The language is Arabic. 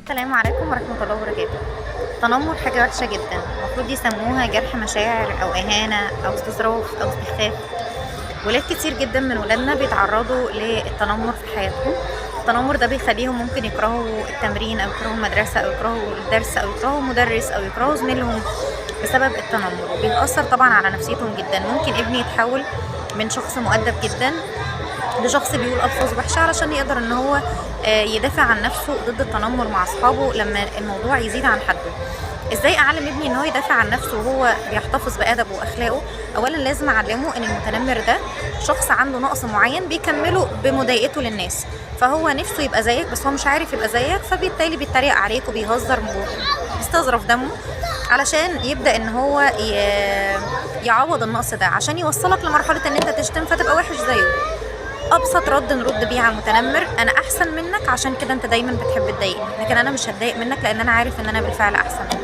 السلام عليكم ورحمة الله وبركاته. التنمر حاجة وحشة جدا، المفروض يسموها جرح مشاعر أو إهانة أو استظراف أو استخفاف. ولاد كتير جدا من ولادنا بيتعرضوا للتنمر في حياتهم. التنمر ده بيخليهم ممكن يكرهوا التمرين أو يكرهوا المدرسة أو يكرهوا الدرس أو يكرهوا مدرس أو يكرهوا زميلهم بسبب التنمر، وبيأثر طبعا على نفسيتهم جدا. ممكن ابني يتحول من شخص مؤدب جدا لشخص بيقول ألفاظ وحشة علشان يقدر ان هو يدافع عن نفسه ضد التنمر مع اصحابه لما الموضوع يزيد عن حده. ازاي اعلم ابني ان هو يدافع عن نفسه وهو بيحتفظ بادبه واخلاقه؟ اولا لازم اعلمه ان المتنمر ده شخص عنده نقص معين بيكمله بمضايقته للناس، فهو نفسه يبقى زيك بس هو مش عارف يبقى زيك، فبالتالي بيتريق عليك وبيهزر بيستظرف دمه علشان يبدا ان هو يعوض النقص ده عشان يوصلك لمرحله ان انت تشتم فتبقى وحش زيه. ابسط رد نرد بيه على المتنمر: انا احسن منك عشان كده انت دايما بتحب تضايقني، لكن انا مش هتضايق منك لان انا عارف ان انا بالفعل احسن منك.